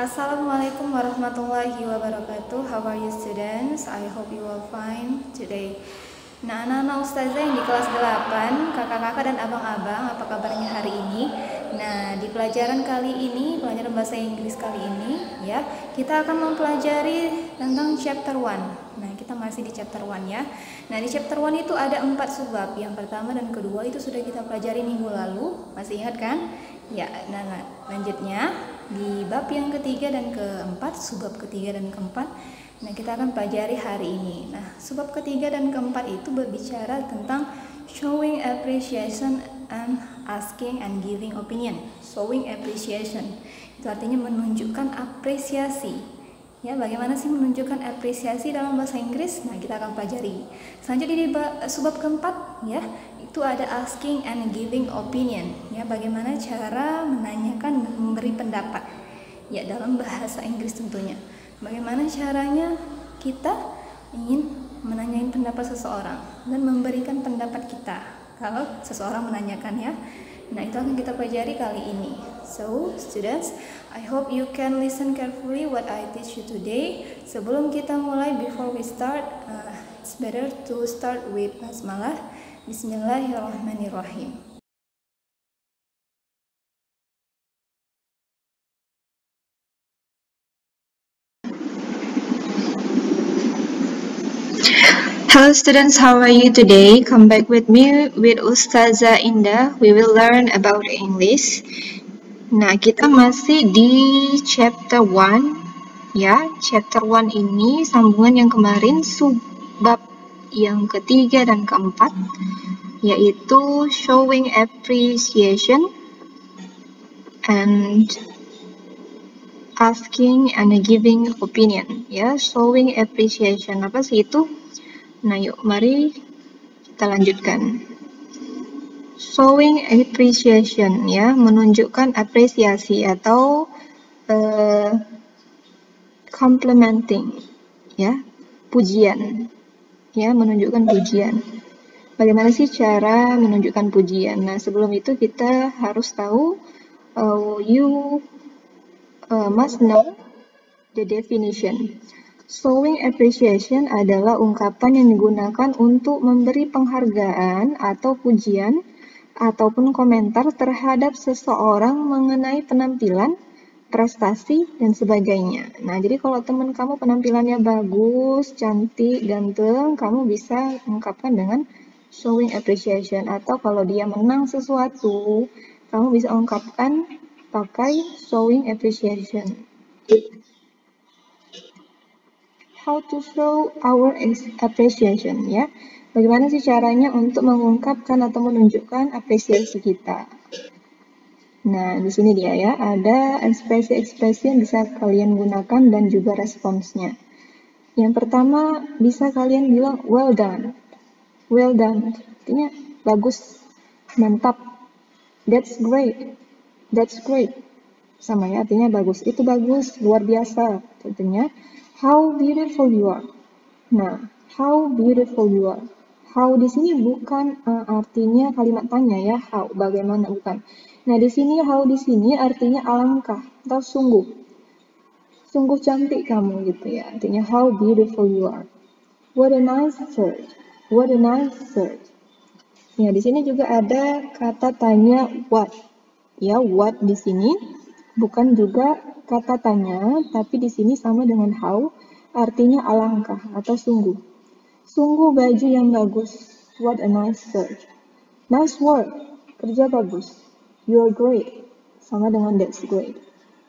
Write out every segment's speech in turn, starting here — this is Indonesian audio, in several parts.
Assalamualaikum warahmatullahi wabarakatuh. How are you students? I hope you are fine today. Nah, anak-anak ustazah yang di kelas 8, kakak-kakak dan abang-abang, apa kabarnya hari ini? Nah, di pelajaran kali ini, pelajaran bahasa Inggris kali ini, ya, kita akan mempelajari tentang chapter 1. Nah, kita masih di chapter 1 ya. Nah, di chapter 1 itu ada 4 subbab. Yang pertama dan kedua itu sudah kita pelajari minggu lalu. Masih ingat kan? Ya, nah lanjutnya di bab yang ketiga dan keempat, subbab ketiga dan keempat, nah kita akan pelajari hari ini. Nah, subbab ketiga dan keempat itu berbicara tentang showing appreciation and asking and giving opinion. Showing appreciation itu artinya menunjukkan apresiasi. Ya, bagaimana sih menunjukkan apresiasi dalam bahasa Inggris? Nah, kita akan pelajari. Selanjutnya di subbab keempat, ya, itu ada asking and giving opinion. Ya, bagaimana cara menanyakan dan memberi pendapat. Ya, dalam bahasa Inggris tentunya. Bagaimana caranya kita ingin menanyakan pendapat seseorang dan memberikan pendapat kita kalau seseorang menanyakan, ya. Nah, itu akan kita pelajari kali ini. So, students, I hope you can listen carefully what I teach you today. Sebelum kita mulai, before we start, it's better to start with basmalah. Bismillahirrahmanirrahim. Hello students, how are you today? Come back with me with Ustazah Indah. We will learn about English. Nah, kita masih di chapter 1. Ya, chapter 1 ini sambungan yang kemarin, subbab yang ketiga dan keempat, yaitu showing appreciation and asking and giving opinion. Ya, showing appreciation, apa sih itu? Nah, yuk, mari kita lanjutkan. Showing appreciation, ya, menunjukkan apresiasi atau complimenting, ya, pujian, ya, menunjukkan pujian. Bagaimana sih cara menunjukkan pujian? Nah, sebelum itu kita harus tahu, you must know the definition. Showing appreciation adalah ungkapan yang digunakan untuk memberi penghargaan atau pujian ataupun komentar terhadap seseorang mengenai penampilan, prestasi, dan sebagainya. Nah, jadi kalau teman kamu penampilannya bagus, cantik, ganteng, kamu bisa mengungkapkan dengan showing appreciation. Atau kalau dia menang sesuatu, kamu bisa ungkapkan pakai showing appreciation. How to show our appreciation, ya. Bagaimana sih caranya untuk mengungkapkan atau menunjukkan apresiasi kita? Nah, di sini dia ya, ada ekspresi-ekspresi yang bisa kalian gunakan dan juga responsnya. Yang pertama, bisa kalian bilang well done. Well done, artinya bagus, mantap. That's great. That's great. Sama ya, artinya bagus. Itu bagus, luar biasa. Tentunya, how beautiful you are. Nah, how beautiful you are. How di sini bukan artinya kalimat tanya ya, how, bagaimana, bukan. Nah, di sini how di sini artinya alangkah atau sungguh. Sungguh cantik kamu gitu ya. Artinya how beautiful you are. What a nice shirt. What a nice shirt. Ya, di sini juga ada kata tanya what. Ya, what di sini bukan juga kata tanya, tapi di sini sama dengan how, artinya alangkah atau sungguh. Sungguh baju yang bagus. What a nice shirt. Nice work. Kerja bagus. You're great. Sama dengan that's great.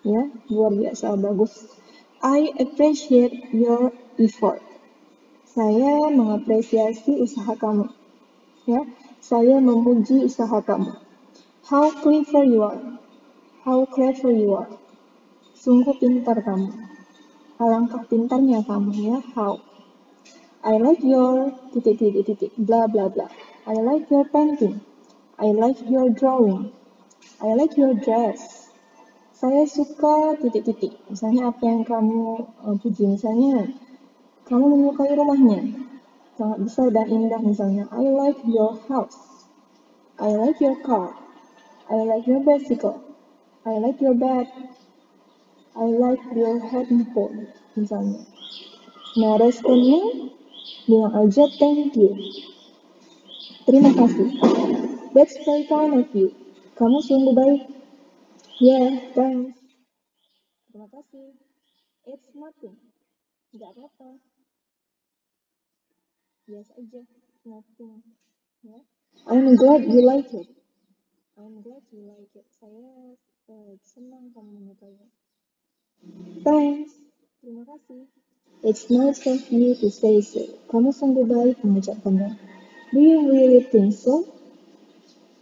Ya, luar biasa bagus. I appreciate your effort. Saya mengapresiasi usaha kamu. Ya, saya memuji usaha kamu. How clever you are. How clever you are. Sungguh pintar kamu. Alangkah pintarnya kamu ya. How. I like your blah blah blah. I like your painting. I like your drawing. I like your dress. Saya suka Misalnya apa yang kamu puji, misalnya kamu menyukai rumahnya, sangat besar dan indah misalnya. I like your house. I like your car. I like your bicycle. I like your bed. I like your handphone, misalnya. Nah, responnya bilang aja thank you. Terima kasih. That's very kind of you. Kamu sungguh baik. Yeah, thanks. Terima kasih. It's nothing. Nggak apa-apa. Biasa aja. Nothing. Ya. I'm glad you like it. I'm glad you like it. Saya senang kamu menyukainya. Thanks. Terima kasih. It's nice of you to say so. Kamu sungguh baik mengucapkannya. Do you really think so?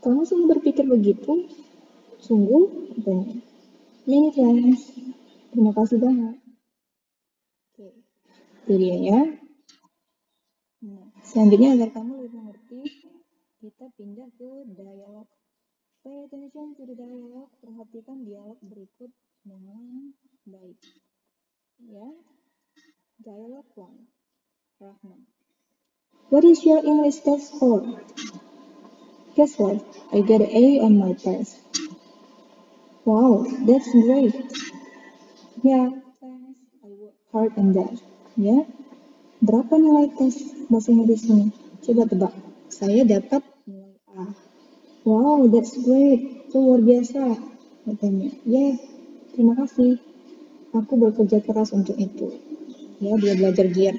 Kamu sungguh berpikir begitu? Sungguh? Katanya. Many thanks. Terima kasih banyak. Oke. Itu dia ya. Nah, selanjutnya agar kamu lebih mengerti, kita pindah ke dialog. Pay attention to the dialogue. Perhatikan dialog berikut dengan baik. Ya. Dialog 1. Rahman. What is your English test for? Guess what? I got an A on my test. Wow, that's great. Yeah, thanks. I work hard on that. Ya. Berapa nilai tes bahasa Inggrisnya? Coba tebak. Saya dapat nilai A. Wow, that's great. Itu luar biasa. Katanya. Yeah, terima kasih. Aku bekerja keras untuk itu. Ya, dia belajar giat.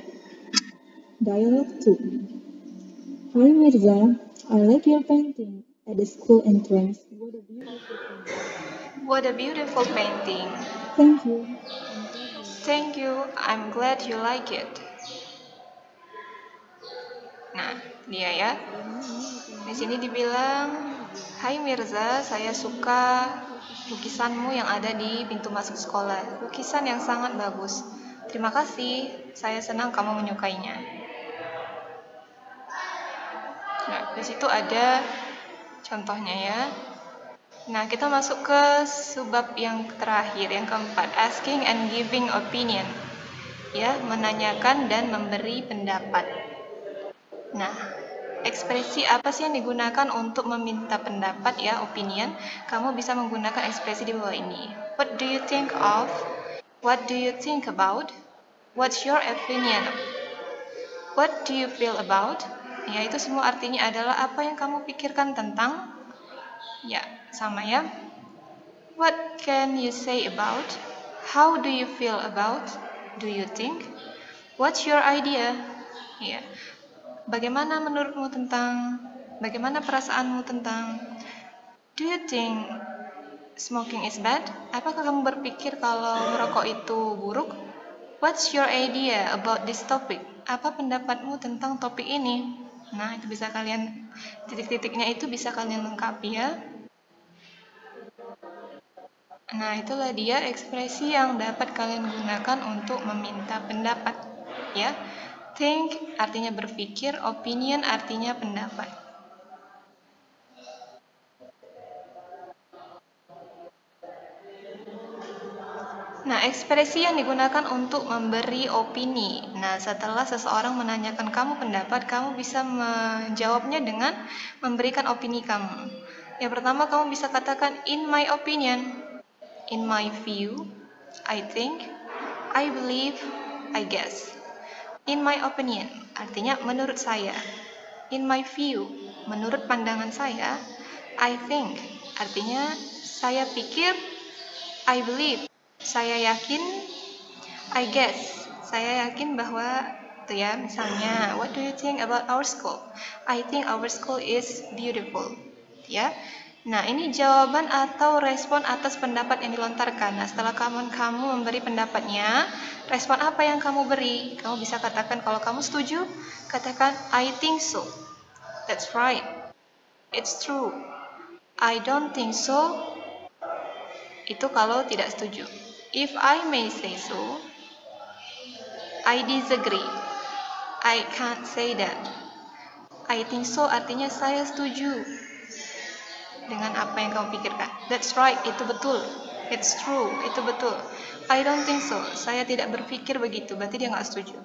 Dialog 2. Hi Mirza, I like your painting at the school entrance. What a beautiful painting. Thank you. Thank you. I'm glad you like it. Nah, dia ya. Di sini dibilang, "Hai Mirza, saya suka lukisanmu yang ada di pintu masuk sekolah. Lukisan yang sangat bagus. Terima kasih. Saya senang kamu menyukainya." Nah, di situ ada contohnya ya. Nah, kita masuk ke subbab yang terakhir, yang keempat, asking and giving opinion. Ya, menanyakan dan memberi pendapat. Nah, ekspresi apa sih yang digunakan untuk meminta pendapat ya, opinion? Kamu bisa menggunakan ekspresi di bawah ini. What do you think of? What do you think about? What's your opinion? What do you feel about? Ya, itu semua artinya adalah apa yang kamu pikirkan tentang. Ya, sama ya. What can you say about? How do you feel about? Do you think? What's your idea? Ya. Bagaimana menurutmu tentang? Bagaimana perasaanmu tentang? Do you think smoking is bad? Apakah kamu berpikir kalau merokok itu buruk? What's your idea about this topic? Apa pendapatmu tentang topik ini? Nah, itu bisa kalian, titik-titiknya itu bisa kalian lengkapi ya. Nah, itulah dia ekspresi yang dapat kalian gunakan untuk meminta pendapat ya. Think artinya berpikir, opinion artinya pendapat. Nah, ekspresi yang digunakan untuk memberi opini. Nah, setelah seseorang menanyakan kamu pendapat, kamu bisa menjawabnya dengan memberikan opini kamu. Yang pertama, kamu bisa katakan in my opinion, in my view, I think, I believe, I guess. In my opinion, artinya menurut saya. In my view, menurut pandangan saya. I think, artinya saya pikir. I believe, saya yakin. I guess, saya yakin bahwa itu ya, misalnya, what do you think about our school? I think our school is beautiful. Ya. Nah, ini jawaban atau respon atas pendapat yang dilontarkan. Nah, setelah kamu memberi pendapatnya, respon apa yang kamu beri? Kamu bisa katakan kalau kamu setuju, katakan I think so. That's right. It's true. I don't think so. Itu kalau tidak setuju. If I may say so, I disagree. I can't say that. I think so artinya saya setuju dengan apa yang kamu pikirkan. That's right, itu betul. It's true, itu betul. I don't think so, saya tidak berpikir begitu, berarti dia nggak setuju.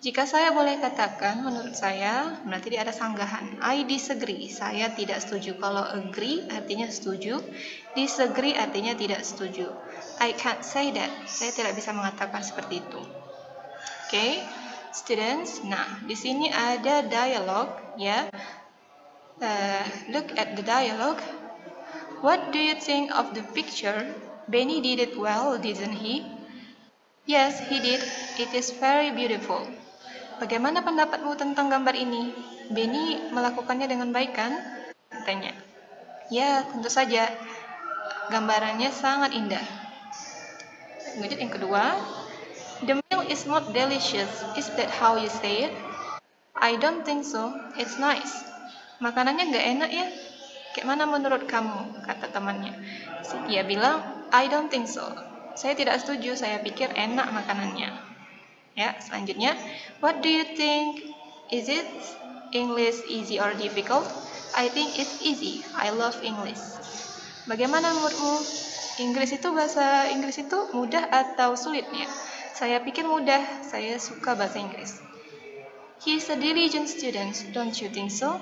Jika saya boleh katakan, menurut saya, berarti dia ada sanggahan. I disagree, saya tidak setuju. Kalau agree artinya setuju, disagree artinya tidak setuju. I can't say that. Saya tidak bisa mengatakan seperti itu. Okay, students. Nah, di sini ada dialog, ya. Look at the dialogue. What do you think of the picture? Benny did it well, didn't he? Yes, he did. It is very beautiful. Bagaimana pendapatmu tentang gambar ini? Benny melakukannya dengan baik, kan? Tanya. Ya, tentu saja. Gambarannya sangat indah. Kemudian yang kedua, the meal is not delicious. Is that how you say it? I don't think so. It's nice. Makanannya nggak enak ya? Kayak mana menurut kamu? Kata temannya. Dia bilang, I don't think so. Saya tidak setuju. Saya pikir enak makanannya. Ya, selanjutnya, what do you think? Is it English easy or difficult? I think it's easy. I love English. Bagaimana menurutmu? Bahasa Inggris itu mudah atau sulit ya? Saya pikir mudah. Saya suka bahasa Inggris. He is a diligent student, don't you think so?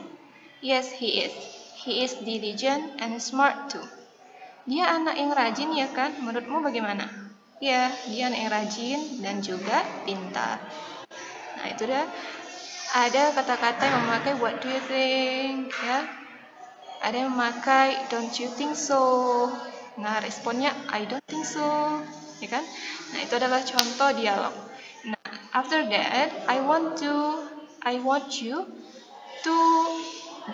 Yes, he is. He is diligent and smart too. Dia anak yang rajin ya kan? Menurutmu bagaimana? Ya, dia anak yang rajin dan juga pintar. Nah, itu dah. Ada kata-kata yang memakai what do you think, ya. Ada yang memakai don't you think so. Nah, responnya I don't think so, ya kan? Nah, itu adalah contoh dialog. Nah, after that, I want you to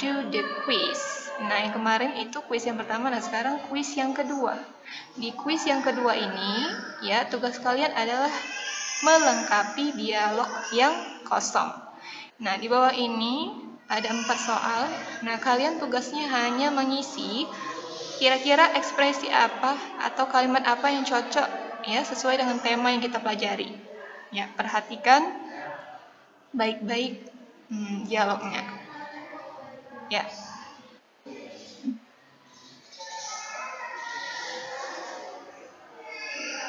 do the quiz. Nah, yang kemarin itu quiz yang pertama, nah sekarang quiz yang kedua. Di quiz yang kedua ini, ya, tugas kalian adalah melengkapi dialog yang kosong. Nah, di bawah ini ada 4 soal. Nah, kalian tugasnya hanya mengisi kira-kira ekspresi apa atau kalimat apa yang cocok ya sesuai dengan tema yang kita pelajari. Ya, perhatikan baik-baik dialognya. Ya.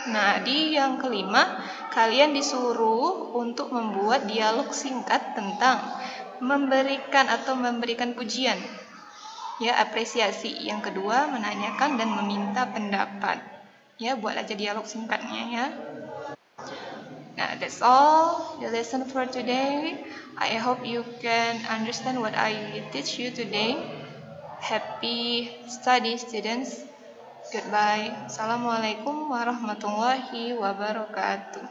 Nah, di yang kelima, kalian disuruh untuk membuat dialog singkat tentang memberikan pujian. Ya, apresiasi. Yang kedua, menanyakan dan meminta pendapat. Ya, buat aja dialog singkatnya ya. Nah, that's all the lesson for today. I hope you can understand what I teach you today. Happy study, students. Goodbye. Assalamualaikum warahmatullahi wabarakatuh.